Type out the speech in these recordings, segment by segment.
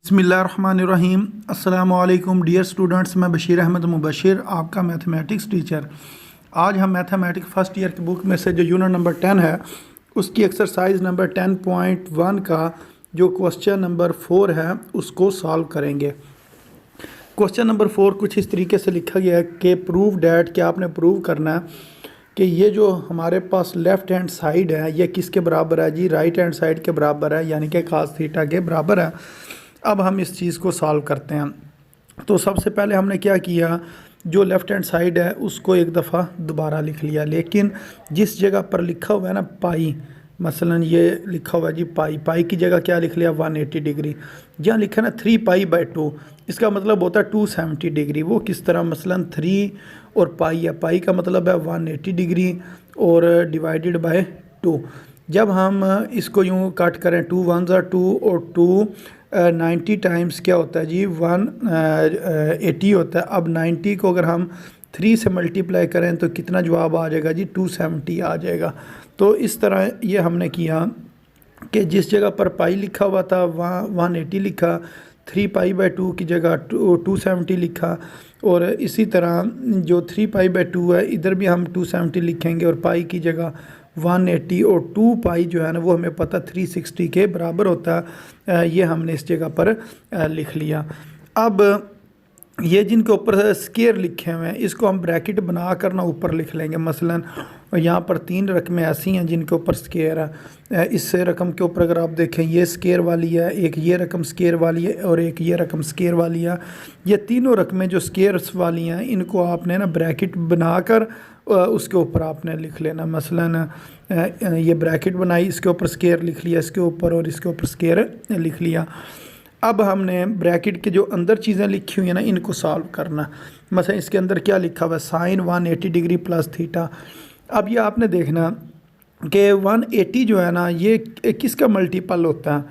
बिस्मिल्लाहिर्रहमानिर्रहीम। अस्सलामु अलैकुम डियर स्टूडेंट्स, मैं बशीर अहमद मुबशिर, आपका मैथमेटिक्स टीचर। आज हम मैथमेटिक्स फर्स्ट ईयर की बुक में से जो यूनिट नंबर 10 है उसकी एक्सरसाइज नंबर 10.1 का जो क्वेश्चन नंबर 4 है उसको सॉल्व करेंगे। क्वेश्चन नंबर 4 कुछ इस तरीके से लिखा गया है कि प्रूव डैट, कि आपने प्रूव करना है कि ये जो हमारे पास लेफ़्ट हैंड साइड है ये किसके बराबर है जी, राइट हैंड साइड के बराबर है, यानी कि cos थीटा के बराबर है। अब हम इस चीज़ को सॉल्व करते हैं। तो सबसे पहले हमने क्या किया, जो लेफ़्ट हैंड साइड है उसको एक दफ़ा दोबारा लिख लिया, लेकिन जिस जगह पर लिखा हुआ है ना पाई, मसलन ये लिखा हुआ है जी पाई, पाई की जगह क्या लिख लिया 180 डिग्री। जहाँ लिखा है ना 3π/2, इसका मतलब होता है 270 डिग्री। वो किस तरह, मसलन 3 और पाई है, पाई का मतलब है 180 डिग्री और डिवाइडेड बाय 2। जब हम इसको यूँ काट करें 2 1 2 और 2 90 टाइम्स क्या होता है जी 180 होता है। अब 90 को अगर हम 3 से मल्टीप्लाई करें तो कितना जवाब आ जाएगा जी 270 आ जाएगा। तो इस तरह ये हमने किया कि जिस जगह पर पाई लिखा हुआ था वहाँ 180 लिखा, 3π/2 की जगह 270 लिखा, और इसी तरह जो 3π/2 है इधर भी हम 270 लिखेंगे और पाई की जगह 180, और 2π जो है ना वो हमें पता 360 के बराबर होता है। ये हमने इस जगह पर लिख लिया। अब ये जिनके ऊपर स्केयर लिखे हुए हैं इसको हम ब्रैकेट बना कर ना ऊपर लिख लेंगे। मसलन यहाँ पर 3 रकमें ऐसी हैं जिनके ऊपर स्केयर है। इस रकम के ऊपर अगर आप देखें ये स्केयर वाली है, एक ये रकम स्केयर वाली है और एक ये रकम स्केयर वाली है। ये तीनों रकमें जो स्केयर्स वाली हैं इनको आपने ना ब्रैकेट बनाकर उसके ऊपर आपने लिख लेना। मसलन ये ब्रैकेट बनाई, इसके ऊपर स्केयर लिख लिया, इसके ऊपर और इसके ऊपर स्केयर लिख लिया। अब हमने ब्रैकेट के जो अंदर चीज़ें लिखी हुई हैं ना इनको सॉल्व करना। मसलन इसके अंदर क्या लिखा हुआ है, साइन 180 डिग्री प्लस थीटा। अब ये आपने देखना कि 180 जो है ना ये किसका मल्टीपल होता है।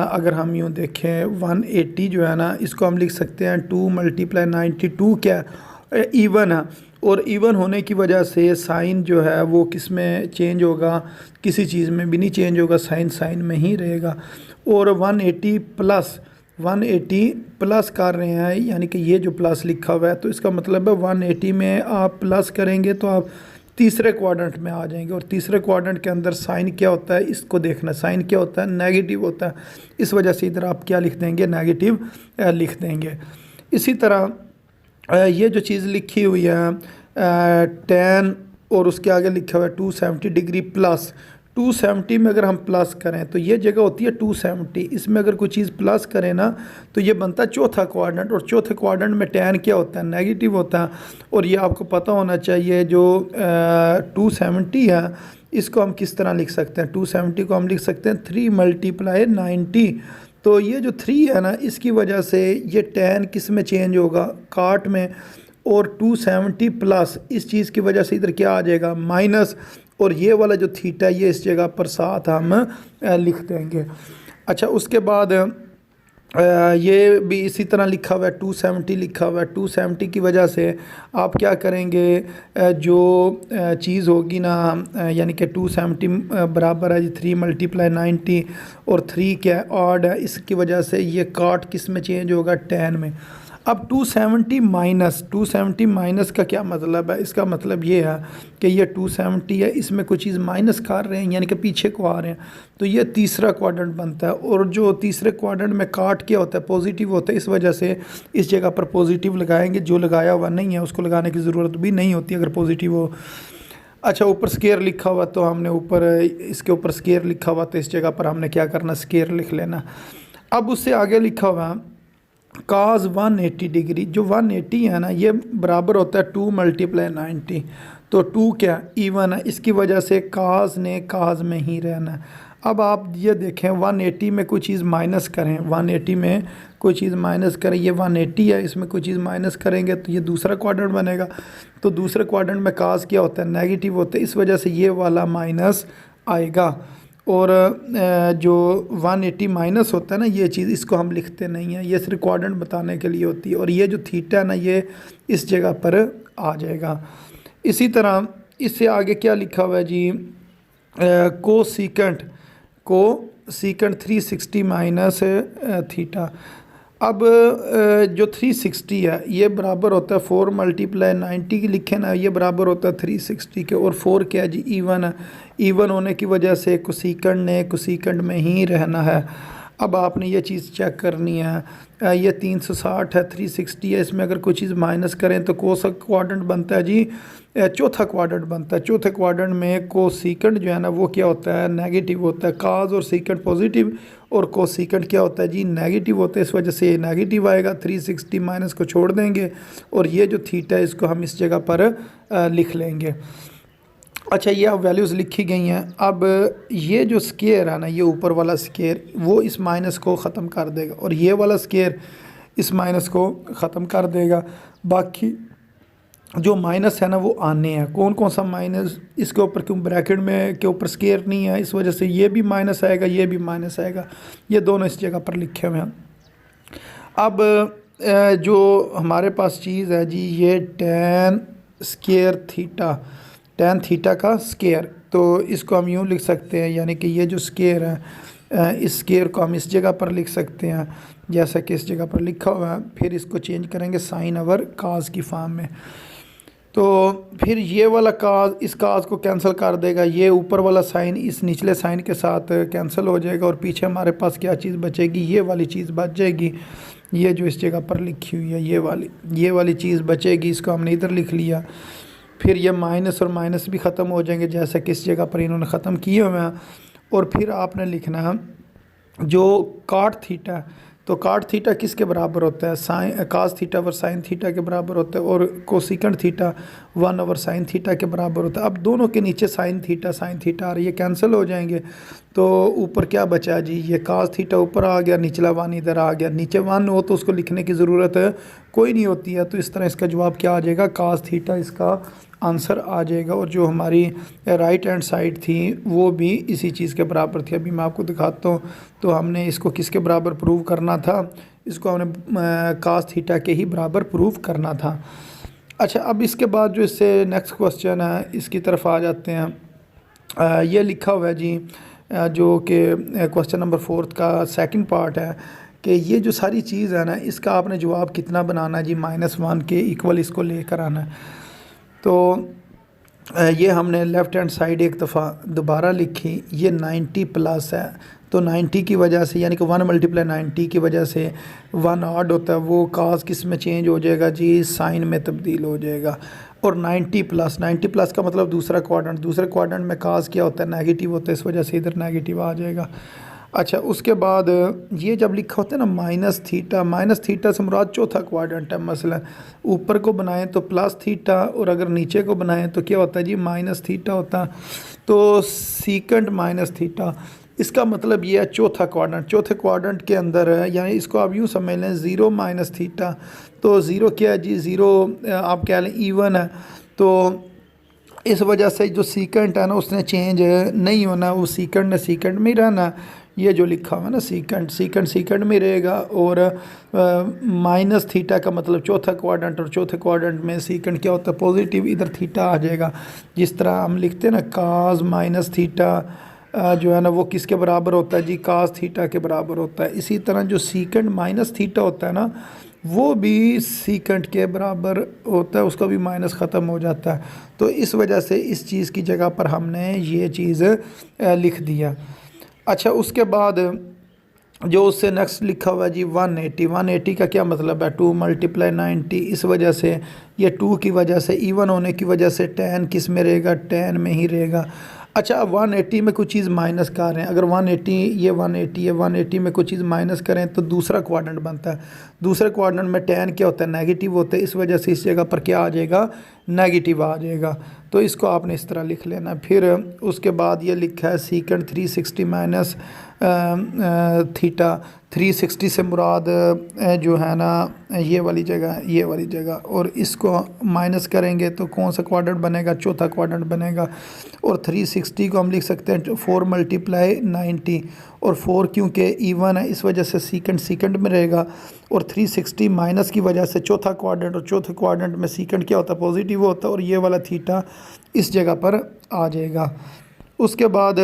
अगर हम यूँ देखें 180 जो है ना इसको हम लिख सकते हैं 2 × 92 क्या इवन है, और इवन होने की वजह से साइन जो है वो किस में चेंज होगा, किसी चीज़ में भी नहीं चेंज होगा, साइन साइन में ही रहेगा। और 180 प्लस कर रहे हैं, यानी कि ये जो प्लस लिखा हुआ है तो इसका मतलब है 180 में आप प्लस करेंगे तो आप तीसरे क्वाड्रेंट में आ जाएंगे, और तीसरे क्वाड्रेंट के अंदर साइन क्या होता है इसको देखना, साइन क्या होता है नेगेटिव होता है। इस वजह से इधर आप क्या लिख देंगे, नेगेटिव लिख देंगे। इसी तरह ये जो चीज़ लिखी हुई है 10 और उसके आगे लिखा हुआ है 270 डिग्री प्लस, 270 में अगर हम प्लस करें तो ये जगह होती है 270, इसमें अगर कोई चीज़ प्लस करें ना तो ये बनता है चौथा क्वाड्रेंट, और चौथे क्वाड्रेंट में 10 क्या होता है नेगेटिव होता है। और ये आपको पता होना चाहिए जो 270 है इसको हम किस तरह लिख सकते हैं, 270 को हम लिख सकते हैं 3 × 90। तो ये जो 3 है ना इसकी वजह से ये 10 किस में चेंज होगा, काट में, और 270 प्लस इस चीज़ की वजह से इधर क्या आ जाएगा माइनस, और ये वाला जो थीटा ये इस जगह पर साथ हम लिख देंगे। अच्छा, उसके बाद ये भी इसी तरह लिखा हुआ है 270 लिखा हुआ है। 270 की वजह से आप क्या करेंगे, जो चीज़ होगी ना, यानी कि 270 बराबर है जी 3 × 90, और 3 क्या ऑड है, इसकी वजह से ये काट किस में चेंज होगा 10 में। अब 270 माइनस का क्या मतलब है, इसका मतलब ये है कि ये 270 है इसमें कोई चीज़ माइनस कर रहे हैं यानी कि पीछे को आ रहे हैं, तो ये तीसरा क्वाड्रेंट बनता है। और जो तीसरे क्वाड्रेंट में काट क्या होता है पॉजिटिव होता है, इस वजह से इस जगह पर पॉजिटिव लगाएंगे, जो लगाया हुआ नहीं है उसको लगाने की ज़रूरत भी नहीं होती अगर पॉजिटिव हो। अच्छा, ऊपर स्केयर लिखा हुआ तो हमने ऊपर इसके ऊपर स्केयर लिखा हुआ तो इस जगह पर हमने क्या करना, स्केयर लिख लेना। अब उससे आगे लिखा हुआ cos 180 डिग्री, जो 180 है ना ये बराबर होता है 2 × 90, तो 2 क्या इवन है, इसकी वजह से cos ने cos में ही रहना है। अब आप ये देखें 180 में कोई चीज़ माइनस करें, 180 में कोई चीज़ माइनस करें, ये 180 है इसमें कोई चीज़ माइनस करेंगे तो ये दूसरा क्वाड्रेंट बनेगा, तो दूसरे क्वाड्रेंट में cos क्या होता है नेगेटिव होता है, इस वजह से ये वाला माइनस आएगा। और जो 180 माइनस होता है ना ये चीज़, इसको हम लिखते नहीं हैं, ये सिर्फ क्वाड्रेंट बताने के लिए होती है, और ये जो थीटा है ना ये इस जगह पर आ जाएगा। इसी तरह इससे आगे क्या लिखा हुआ है जी, कोसीकेंट को सीकेंट 360 माइनस थीटा। अब जो 360 है ये बराबर होता है 4 मल्टीप्लाई 90 की लिखे ना, ये बराबर होता है 360 के। और 4 क्या है जी, ईवन है। ईवन होने की वजह से कोसेकेंट ने कोसेकेंट में ही रहना है। अब आपने ये चीज़ चेक करनी है। ये 360 है, 360 है, इसमें अगर कोई चीज़ माइनस करें तो कौन सा क्वाड्रेंट बनता है जी, चौथा क्वाड्रेंट बनता है। चौथे क्वाड्रेंट में कोसेकेंट जो है ना वो क्या होता है, नेगेटिव होता है। काज और सीकेंट पॉजिटिव और कोसेकेंट क्या होता है जी, नेगेटिव होता है। इस वजह से ये नेगेटिव आएगा। 360 माइनस को छोड़ देंगे और ये जो थीटा है इसको हम इस जगह पर लिख लेंगे। अच्छा, ये अब वैल्यूज़ लिखी गई हैं। अब ये जो स्केयर है ना, ये ऊपर वाला स्केयर वो इस माइनस को ख़त्म कर देगा और ये वाला स्केयर इस माइनस को ख़त्म कर देगा। बाकी जो माइनस है ना वो आने हैं। कौन कौन सा माइनस, इसके ऊपर क्यों ब्रैकेट में के ऊपर स्केयर नहीं है, इस वजह से ये भी माइनस आएगा, ये भी माइनस आएगा। ये दोनों इस जगह पर लिखे हुए हैं। अब जो हमारे पास चीज़ है जी, ये tan square theta, tan theta का स्केयर, तो इसको हम यूँ लिख सकते हैं, यानी कि ये जो स्केयर है इस स्केयर को हम इस जगह पर लिख सकते हैं जैसा कि इस जगह पर लिखा हुआ है। फिर इसको चेंज करेंगे साइन ओवर काज की फॉर्म में। तो फिर ये वाला काज इस काज को कैंसिल कर देगा, ये ऊपर वाला साइन इस निचले साइन के साथ कैंसिल हो जाएगा और पीछे हमारे पास क्या चीज़ बचेगी, ये वाली चीज़ बच जाएगी। ये जो इस जगह पर लिखी हुई है ये वाली चीज़ बचेगी, इसको हमने इधर लिख लिया। फिर ये माइनस और माइनस भी ख़त्म हो जाएंगे जैसा कि इस जगह पर इन्होंने ख़त्म किए हुए हैं। और फिर आपने लिखना है जो काट थीटा, तो काट थीटा किसके बराबर होता है, sine cos theta over sine theta के बराबर होता है। और cosecant theta 1 over sine theta के बराबर होता है। अब दोनों के नीचे साइन थीटा आ रही है, कैंसिल हो जाएंगे। तो ऊपर क्या बचा जी, ये कास थीटा ऊपर आ गया, निचला 1 इधर आ गया। नीचे 1 हो तो उसको लिखने की ज़रूरत कोई नहीं होती है। तो इस तरह इसका जवाब क्या आ जाएगा, कास थीटा इसका आंसर आ जाएगा। और जो हमारी राइट हैंड साइड थी वो भी इसी चीज़ के बराबर थी। अभी मैं आपको दिखाता हूँ। तो हमने इसको किसके बराबर प्रूव करना था, इसको हमने कास थीटा के ही बराबर प्रूव करना था। अच्छा, अब इसके बाद जो इससे नेक्स्ट क्वेश्चन है इसकी तरफ आ जाते हैं। ये लिखा हुआ है जी, जो कि क्वेश्चन नंबर 4 का सेकंड पार्ट है कि ये जो सारी चीज़ है ना इसका आपने जवाब कितना बनाना है जी, -1 के इक्वल इसको लेकर आना है। तो ये हमने लेफ़्ट हैंड साइड एक दफ़ा दोबारा लिखी, ये 90 प्लस है। तो 90 की वजह से, यानी कि 1 मल्टीप्लाई 90 की वजह से 1 ऑड होता है, वो काज किस में चेंज हो जाएगा जी, साइन में तब्दील हो जाएगा। और 90 प्लस का मतलब दूसरा क्वाड्रेंट में काज क्या होता है, नेगेटिव होता है, इस वजह से इधर नेगेटिव आ जाएगा। अच्छा, उसके बाद ये जब लिखा होता है ना माइनस थीटा से मुराद चौथा क्वाड्रेंट है। मसलन ऊपर को बनाएं तो प्लस थीटा और अगर नीचे को बनाएं तो क्या होता है जी, माइनस थीटा होता। तो सीकेंट माइनस थीटा, इसका मतलब ये है चौथे क्वाड्रेंट के अंदर है, यानी इसको आप यूँ समझ लें 0 माइनस थीटा। तो 0 क्या है जी, 0 आप कह लें ईवन है। तो इस वजह से जो सीकेंट है ना उसने चेंज नहीं होना, वो सीकेंट ने सीकेंट में ही रहना। ये जो लिखा हुआ है ना सीकेंट में रहेगा। और माइनस थीटा का मतलब चौथा क्वाड्रेंट, और चौथे क्वाड्रेंट में सीकेंट क्या होता है, पॉजिटिव, इधर थीटा आ जाएगा। जिस तरह हम लिखते हैं ना काज माइनस थीटा जो है ना वो किसके बराबर होता है जी, काज थीटा के बराबर होता है। इसी तरह जो सीकेंट माइनस थीटा होता है ना वो भी सीकेंट के बराबर होता है, उसका भी माइनस ख़त्म हो जाता है। तो इस वजह से इस चीज़ की जगह पर हमने ये चीज़ लिख दिया। अच्छा, उसके बाद जो उससे नेक्स्ट लिखा हुआ है जी 180 का क्या मतलब है, 2 मल्टीप्लाई 90। इस वजह से ये 2 की वजह से ईवन होने की वजह से tan किस में रहेगा, tan में ही रहेगा। अच्छा, अब 180 में कुछ चीज़ माइनस कर रहे हैं, अगर 180 में कुछ चीज़ माइनस करें तो दूसरा क्वाड्रेंट बनता है। दूसरे क्वाड्रेंट में tan क्या होता है, नेगेटिव होता है, इस वजह से इस जगह पर क्या आ जाएगा, नेगेटिव आ जाएगा। तो इसको आपने इस तरह लिख लेना। फिर उसके बाद ये लिखा है सीकेंट 360 माइनस थीटा। 360 से मुराद जो है ना ये वाली जगह, और इसको माइनस करेंगे तो कौन सा क्वाड्रेंट बनेगा, चौथा क्वाड्रेंट बनेगा। और 360 को हम लिख सकते हैं 4 मल्टीप्लाई 90, और 4 क्योंकि ईवन है इस वजह से सीकेंट में रहेगा। और 360 माइनस की वजह से चौथा क्वाड्रेंट, और चौथे क्वाड्रेंट में सीकेंट क्या होता है, पॉजिटिव होता है, और ये वाला थीटा इस जगह पर आ जाएगा। उसके बाद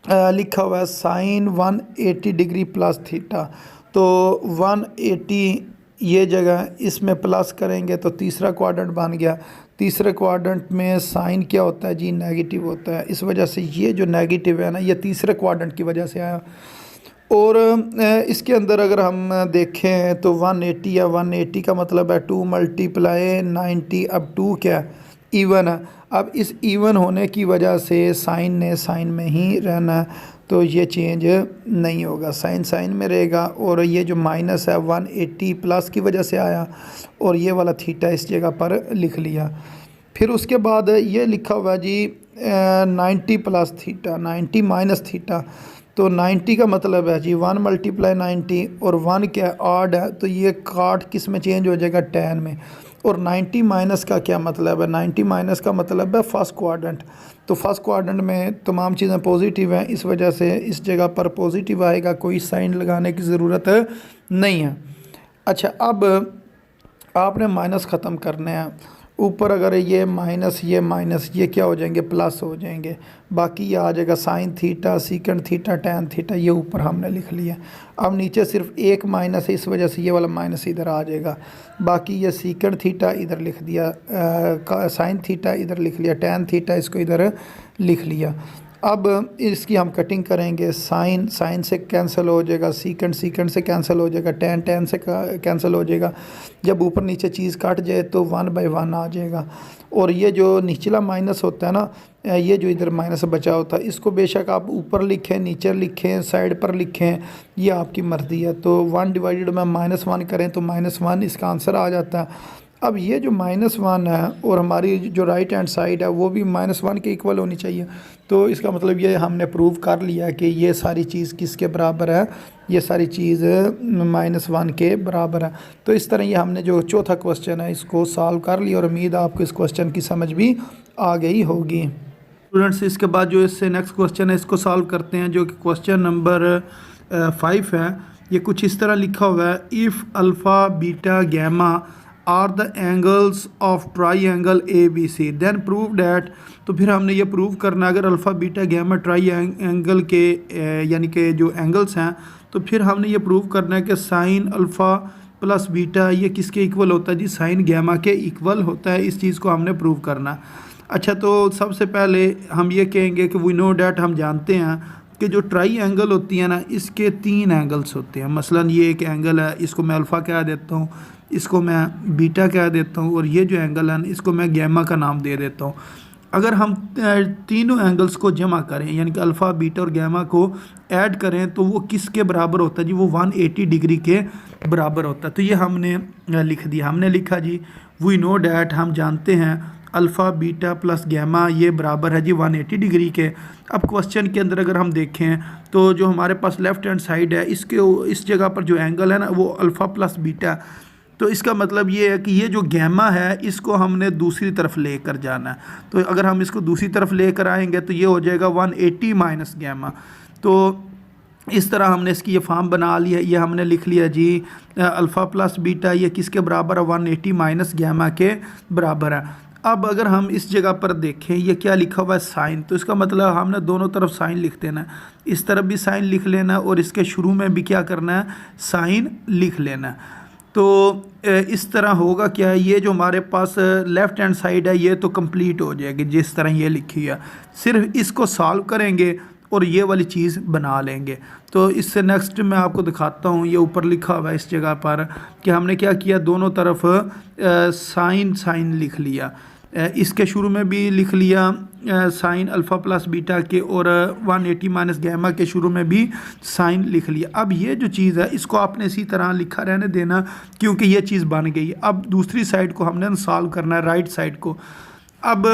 लिखा हुआ है साइन 180 डिग्री प्लस थीटा। तो 180 ये जगह इसमें प्लस करेंगे तो तीसरा क्वाड्रेंट बन गया। तीसरे क्वाड्रेंट में साइन क्या होता है जी, नेगेटिव होता है। इस वजह से ये जो नेगेटिव है ना, ये तीसरे क्वाड्रेंट की वजह से आया। और इसके अंदर अगर हम देखें तो 180 या 180 का मतलब है 2 मल्टीप्लाई 90। अब 2 क्या इवन है। अब इस इवन होने की वजह से साइन ने साइन में ही रहना, तो ये चेंज नहीं होगा, साइन साइन में रहेगा। और ये जो माइनस है 180 प्लस की वजह से आया, और ये वाला थीटा इस जगह पर लिख लिया। फिर उसके बाद ये लिखा हुआ है जी 90 प्लस थीटा, 90 माइनस थीटा। तो 90 का मतलब है जी 1 मल्टीप्लाई 90, और 1 क्या ऑड है, तो ये काट किस में चेंज हो जाएगा, tan में। और 90 माइनस का क्या मतलब है, 90 माइनस का मतलब है फर्स्ट क्वाड्रेंट। तो फर्स्ट क्वाड्रेंट में तमाम चीज़ें पॉजिटिव हैं, इस वजह से इस जगह पर पॉजिटिव आएगा, कोई साइन लगाने की ज़रूरत नहीं है। अच्छा, अब आपने माइनस ख़त्म करने हैं। ऊपर अगर ये माइनस ये क्या हो जाएंगे, प्लस हो जाएंगे। बाकी ये आ जाएगा sine theta, secant theta, tan theta, ये ऊपर हमने लिख लिया। अब नीचे सिर्फ एक माइनस है, इस वजह से ये वाला माइनस इधर आ जाएगा। बाकी ये सीकेंड थीटा इधर लिख दिया, साइन थीटा इधर लिख लिया, टैन थीटा इसको इधर लिख लिया। अब इसकी हम कटिंग करेंगे। साइन साइन से कैंसिल हो जाएगा, सीकेंड सीकेंड से कैंसिल हो जाएगा, टैन टैन से कैंसिल हो जाएगा। जब ऊपर नीचे चीज़ काट जाए तो 1/1 आ जाएगा। और ये जो निचला माइनस होता है ना, ये जो इधर माइनस बचा होता है, इसको बेशक आप ऊपर लिखें, नीचे लिखें, साइड पर लिखें, ये आपकी मर्ज़ी है। तो 1 डिवाइडेड में -1 करें तो -1 इसका आंसर आ जाता है। अब ये जो -1 है और हमारी जो राइट हैंड साइड है वो भी -1 के इक्वल होनी चाहिए। तो इसका मतलब ये हमने प्रूव कर लिया कि ये सारी चीज़ किसके बराबर है, ये सारी चीज़ -1 के बराबर है। तो इस तरह ये हमने जो चौथा क्वेश्चन है इसको सॉल्व कर लिया, और उम्मीद है आपको इस क्वेश्चन की समझ भी आ गई होगी। स्टूडेंट्स, इसके बाद जो इससे नेक्स्ट क्वेश्चन है इसको सॉल्व करते हैं, जो कि क्वेश्चन नंबर 5 है। ये कुछ इस तरह लिखा हुआ है, if alpha beta gamma are the angles of triangle ABC then prove that. तो फिर हमने ये प्रूव करना, अगर alpha beta gamma triangle के यानी कि जो एंगल्स हैं, तो फिर हमने ये प्रूव करना है कि साइन अल्फ़ा प्लस बीटा ये किसके इक्वल होता है जी, साइन गैमा के इक्वल होता है। इस चीज़ को हमने प्रूव करना है। अच्छा, तो सबसे पहले हम ये कहेंगे कि वी नो डैट, हम जानते हैं कि जो ट्राई एंगल होती है ना, इसके 3 एंगल्स होते हैं। मसलन ये एक एंगल है, इसको मैं अल्फ़ा कह देता हूँ, इसको मैं बीटा कह देता हूँ, और ये जो एंगल है इसको मैं गैमा का नाम दे देता हूँ। अगर हम तीनों एंगल्स को जमा करें, यानी कि अल्फ़ा बीटा और गैमा को ऐड करें, तो वो किसके बराबर होता है जी, वो 180 डिग्री के बराबर होता है। तो ये हमने लिख दिया। हमने लिखा जी वी नो डैट, हम जानते हैं अल्फ़ा बीटा प्लस गैमा ये बराबर है जी 180 डिग्री के। अब क्वेश्चन के अंदर अगर हम देखें तो जो हमारे पास लेफ़्ट हैंड साइड है, इसके इस जगह पर जो एंगल है ना वो अल्फ़ा प्लस बीटा। तो इसका मतलब ये है कि ये जो गैमा है इसको हमने दूसरी तरफ लेकर जाना है। तो अगर हम इसको दूसरी तरफ लेकर आएंगे तो ये हो जाएगा 180 माइनस गैमा। तो इस तरह हमने इसकी ये फॉर्म बना लिया। ये हमने लिख लिया जी अल्फ़ा प्लस बीटा ये किसके बराबर है, 180 माइनस गैमा के बराबर है। अब अगर हम इस जगह पर देखें, ये क्या लिखा हुआ है, साइन। तो इसका मतलब हमने दोनों तरफ साइन लिख देना है, इस तरफ भी साइन लिख लेना है, और इसके शुरू में भी क्या करना है, साइन लिख लेना है। तो इस तरह होगा क्या है, ये जो हमारे पास लेफ़्ट हैंड साइड है ये तो कंप्लीट हो जाएगी जिस तरह ये लिखी है। सिर्फ इसको सॉल्व करेंगे और ये वाली चीज़ बना लेंगे। तो इससे नेक्स्ट मैं आपको दिखाता हूँ। ये ऊपर लिखा हुआ है इस जगह पर कि हमने क्या किया, दोनों तरफ साइन साइन लिख लिया। इसके शुरू में भी लिख लिया साइन अल्फ़ा प्लस बीटा के, और 180 माइनस गैमा के शुरू में भी साइन लिख लिया। अब ये जो चीज़ है इसको आपने इसी तरह लिखा रहने देना, क्योंकि ये चीज़ बन गई। अब दूसरी साइड को हमने सॉल्व करना है, राइट साइड को। अब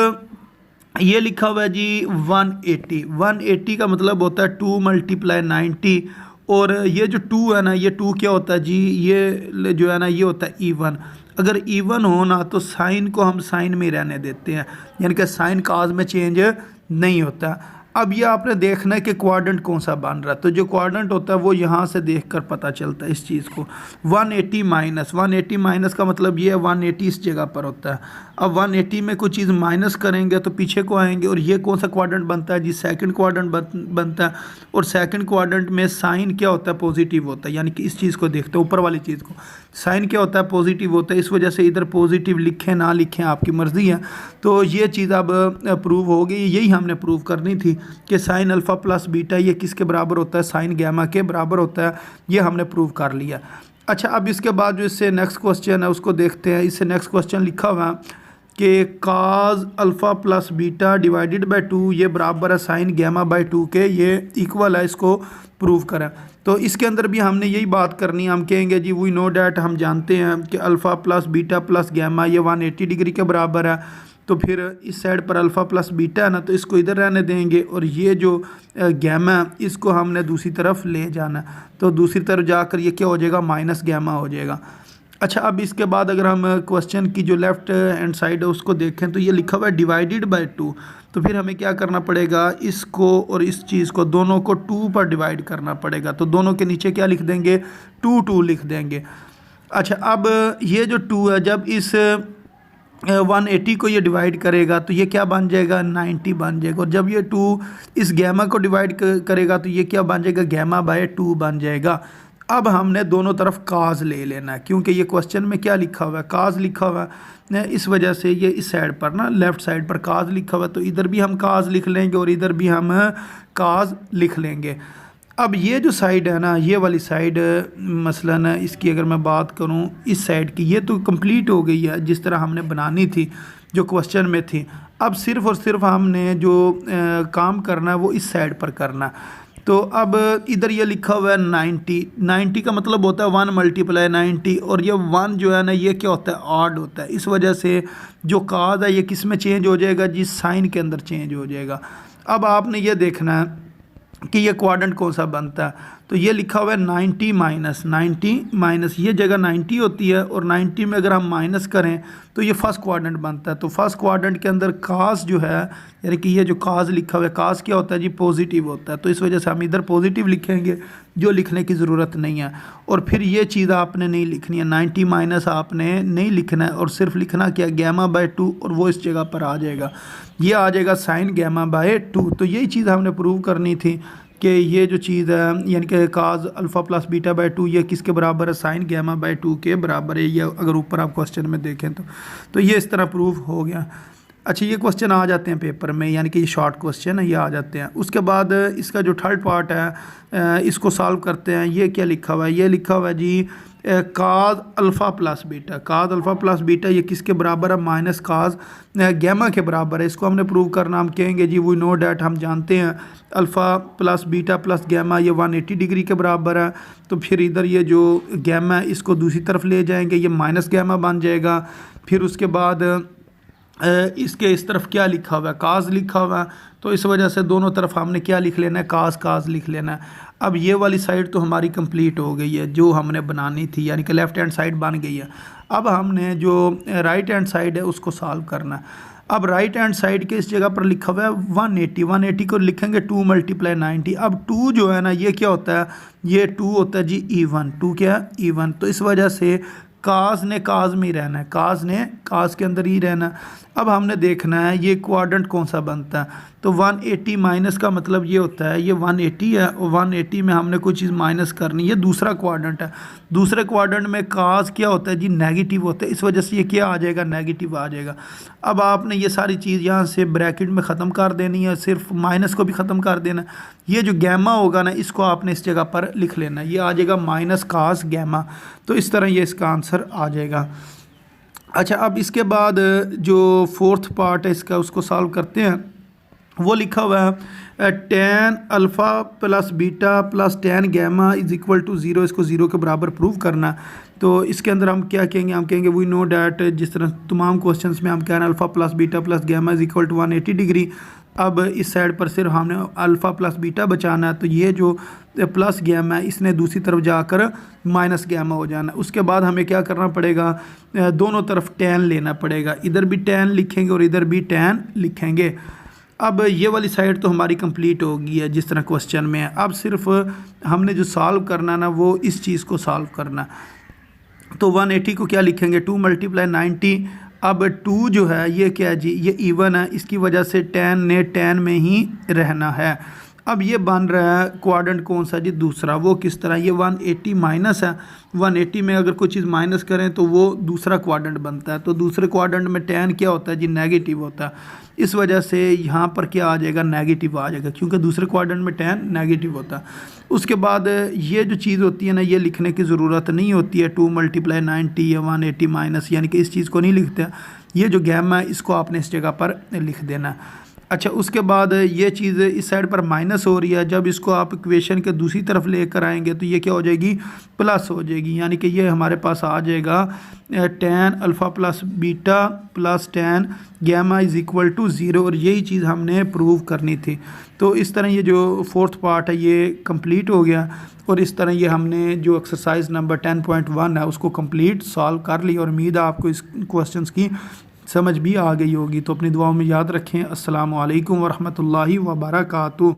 ये लिखा हुआ है जी 180 का मतलब होता है 2 मल्टीप्लाई 90, और ये जो 2 है ना, ये 2 क्या होता है जी, ये जो है ना ये होता है इवन। अगर इवन हो ना तो साइन को हम साइन में रहने देते हैं, यानी कि साइन काज में चेंज नहीं होता। अब ये आपने देखना है कि क्वाड्रेंट कौन सा बन रहा है। तो जो क्वाड्रेंट होता है वो यहाँ से देखकर पता चलता है इस चीज़ को। 180 माइनस, 180 माइनस का मतलब ये है 180 इस जगह पर होता है। अब 180 में कोई चीज़ माइनस करेंगे तो पीछे को आएंगे, और ये कौन सा क्वाड्रेंट बनता है जी, सेकंड क्वाड्रेंट बनता है। और सेकंड क्वाड्रेंट में साइन क्या होता है, पॉजिटिव होता है। यानी कि इस चीज़ को देखते हैं, ऊपर वाली चीज़ को, साइन क्या होता है, पॉजिटिव होता है। इस वजह से इधर पॉजिटिव लिखें ना लिखें आपकी मर्ज़ी है। तो ये चीज़ अब प्रूव हो गई। यही हमने प्रूव करनी थी कि साइन अल्फ़ा प्लस बीटा ये किसके बराबर होता है, साइन गैमा के बराबर होता है। ये हमने प्रूव कर लिया। अच्छा, अब इसके बाद जो इससे नेक्स्ट क्वेश्चन है उसको देखते हैं। इससे नेक्स्ट क्वेश्चन लिखा हुआ है कि काज alpha plus beta divided by 2 ये बराबर है साइन गैमा बाई 2 के, ये इक्वल है, इसको प्रूव करें। तो इसके अंदर भी हमने यही बात करनी है। हम कहेंगे जी वी नो डैट, हम जानते हैं कि alpha plus beta plus gamma ये 180 डिग्री के बराबर है। तो फिर इस साइड पर अल्फ़ा प्लस बीटा है ना, तो इसको इधर रहने देंगे, और ये जो गैमा है इसको हमने दूसरी तरफ ले जाना है। तो दूसरी तरफ जाकर ये क्या हो जाएगा, माइनस गैमा हो जाएगा। अच्छा, अब इसके बाद अगर हम क्वेश्चन की जो लेफ़्ट हैंड साइड है उसको देखें तो ये लिखा हुआ है डिवाइडेड बाय 2। तो फिर हमें क्या करना पड़ेगा, इसको और इस चीज़ को दोनों को 2 पर डिवाइड करना पड़ेगा। तो दोनों के नीचे क्या लिख देंगे, 2 लिख देंगे। अच्छा, अब ये जो 2 है जब इस 180 को ये डिवाइड करेगा तो ये क्या बन जाएगा, 90 बन जाएगा। और जब ये 2 इस गैमा को डिवाइड करेगा तो ये क्या बन जाएगा, गैमा बाय 2 बन जाएगा। अब हमने दोनों तरफ काज ले लेना है, क्योंकि ये क्वेश्चन में क्या लिखा हुआ है, काज लिखा हुआ है। इस वजह से ये इस साइड पर ना, लेफ़्ट साइड पर काज लिखा हुआ है, तो इधर भी हम काज लिख लेंगे और इधर भी हम काज लिख लेंगे। अब ये जो साइड है ना, ये वाली साइड मसलन इसकी अगर मैं बात करूं इस साइड की, ये तो कंप्लीट हो गई है जिस तरह हमने बनानी थी, जो क्वेश्चन में थी। अब सिर्फ़ और सिर्फ हमने जो काम करना है वो इस साइड पर करना है। तो अब इधर ये लिखा हुआ है 90 का मतलब होता है 1 मल्टीप्लाई 90, और ये 1 जो है ना ये क्या होता है, ऑड होता है। इस वजह से जो काज है ये किस में चेंज हो जाएगा जी, साइन के अंदर चेंज हो जाएगा। अब आपने ये देखना है कि ये क्वाड्रेंट कौन सा बनता है। तो ये लिखा हुआ है 90 माइनस, ये जगह 90 होती है, और 90 में अगर हम माइनस करें तो ये फर्स्ट क्वाड्रेंट बनता है। तो फर्स्ट क्वाड्रेंट के अंदर काज जो है, यानी कि ये जो काज लिखा हुआ है, काज क्या होता है जी, पॉजिटिव होता है। तो इस वजह से हम इधर पॉजिटिव लिखेंगे, जो लिखने की ज़रूरत नहीं है। और फिर ये चीज़ आपने नहीं लिखनी है, 90 माइनस आपने नहीं लिखना है, और सिर्फ लिखना क्या, गैमा बाय 2, और वो इस जगह पर आ जाएगा, ये आ जाएगा साइन गैमा बाय 2। तो यही चीज़ हमने प्रूव करनी थी कि ये जो चीज़ है, यानी कि काज अल्फ़ा प्लस बीटा बाय 2 ये किसके बराबर है, साइन गैमा बाय 2 के बराबर है। ये अगर ऊपर आप क्वेश्चन में देखें तो ये इस तरह प्रूव हो गया। अच्छा, ये क्वेश्चन आ जाते हैं पेपर में, यानी कि ये शॉर्ट क्वेश्चन है, ये आ जाते हैं। उसके बाद इसका जो थर्ड पार्ट है इसको सॉल्व करते हैं। ये क्या लिखा हुआ है, ये लिखा हुआ है जी cos alpha plus beta, cos alpha plus beta ये किसके बराबर है, माइनस काज गैमा के बराबर है। इसको हमने प्रूव करना, हम कहेंगे जी वी नो डैट, हम जानते हैं alpha plus beta plus gamma ये 180 डिग्री के बराबर है। तो फिर इधर ये जो गैमा है इसको दूसरी तरफ ले जाएंगे, ये माइनस गैमा बन जाएगा। फिर उसके बाद इसके इस तरफ क्या लिखा हुआ है, काज लिखा हुआ है। तो इस वजह से दोनों तरफ हमने क्या लिख लेना है, काज लिख लेना है। अब ये वाली साइड तो हमारी कंप्लीट हो गई है जो हमने बनानी थी, यानी कि लेफ़्ट हैंड साइड बन गई है। अब हमने जो राइट हैंड साइड है उसको सॉल्व करना है। अब राइट हैंड साइड के इस जगह पर लिखा हुआ है 180 को लिखेंगे 2 मल्टीप्लाई 90। अब 2 जो है ना ये क्या होता है, ये 2 होता है जी इवन, 2 क्या है, इवन। तो इस वजह से काज ने काज में ही रहना है, काज ने काज के अंदर ही रहना है। अब हमने देखना है ये क्वाड्रेंट कौन सा बनता है। तो 180 माइनस का मतलब ये होता है, ये 180 है और 180 में हमने कोई चीज़ माइनस करनी, ये दूसरा क्वाड्रेंट है। दूसरे क्वाड्रेंट में काज क्या होता है जी, नेगेटिव होता है। इस वजह से ये क्या आ जाएगा, नेगेटिव आ जाएगा। अब आपने ये सारी चीज़ यहाँ से ब्रैकेट में ख़त्म कर देनी है, सिर्फ माइनस को भी ख़त्म कर देना। ये जो गैमा होगा ना इसको आपने इस जगह पर लिख लेना, ये आ जाएगा माइनस काज गैमा। तो इस तरह ये इसका आंसर आ जाएगा। अच्छा, अब इसके बाद जो फोर्थ पार्ट है इसका उसको सॉल्व करते हैं। वो लिखा हुआ है tan alpha plus beta plus tan gamma is equal to 0, इसको 0 के बराबर प्रूव करना। तो इसके अंदर हम क्या कहेंगे, हम कहेंगे वी नो डैट, जिस तरह तमाम क्वेश्चंस में हम कह रहे हैं alpha plus beta plus gamma is equal to 180 degree. अब इस साइड पर सिर्फ हमने अल्फ़ा प्लस बीटा बचाना है, तो ये जो प्लस गैमा है इसने दूसरी तरफ जाकर माइनस गैमा हो जाना। उसके बाद हमें क्या करना पड़ेगा, दोनों तरफ tan लेना पड़ेगा। इधर भी tan लिखेंगे और इधर भी tan लिखेंगे। अब ये वाली साइड तो हमारी कंप्लीट हो गई है जिस तरह क्वेश्चन में है। अब सिर्फ हमने जो सॉल्व करना ना वो इस चीज़ को सॉल्व करना। तो 180 को क्या लिखेंगे, 2 × 90। अब 2 जो है ये क्या है जी, ये इवन है, इसकी वजह से 10 ने 10 में ही रहना है। अब ये बन रहा है क्वाड्रेंट कौन सा जी, दूसरा। वो किस तरह, ये 180 माइनस है, 180 में अगर कोई चीज़ माइनस करें तो वो दूसरा क्वाड्रेंट बनता है। तो दूसरे क्वाड्रेंट में 10 क्या होता है जी, नेगेटिव होता है। इस वजह से यहाँ पर क्या आ जाएगा, नेगेटिव आ जाएगा, क्योंकि दूसरे क्वाड्रेंट में 10 नेगेटिव होता है। उसके बाद ये जो चीज़ होती है ना, ये लिखने की ज़रूरत नहीं होती है, 2 × 90 या 180 माइनस, यानी कि इस चीज़ को नहीं लिखते। ये जो गैमा है इसको आपने इस जगह पर लिख देना है। अच्छा, उसके बाद ये चीज़ इस साइड पर माइनस हो रही है, जब इसको आप इक्वेशन के दूसरी तरफ लेकर आएंगे तो ये क्या हो जाएगी, प्लस हो जाएगी, यानी कि ये हमारे पास आ जाएगा tan alpha plus beta plus tan gamma is equal to 0। और यही चीज़ हमने प्रूव करनी थी। तो इस तरह ये जो फोर्थ पार्ट है ये कंप्लीट हो गया, और इस तरह ये हमने जो एक्सरसाइज नंबर 10.1 है उसको कंप्लीट सॉल्व कर ली। और उम्मीद है आपको इस क्वेश्चंस की समझ भी आ गई होगी। तो अपनी दुआओं में याद रखें। अस्सलामु अलैकुम वरहमतुल्लाहि वबरकातुहू।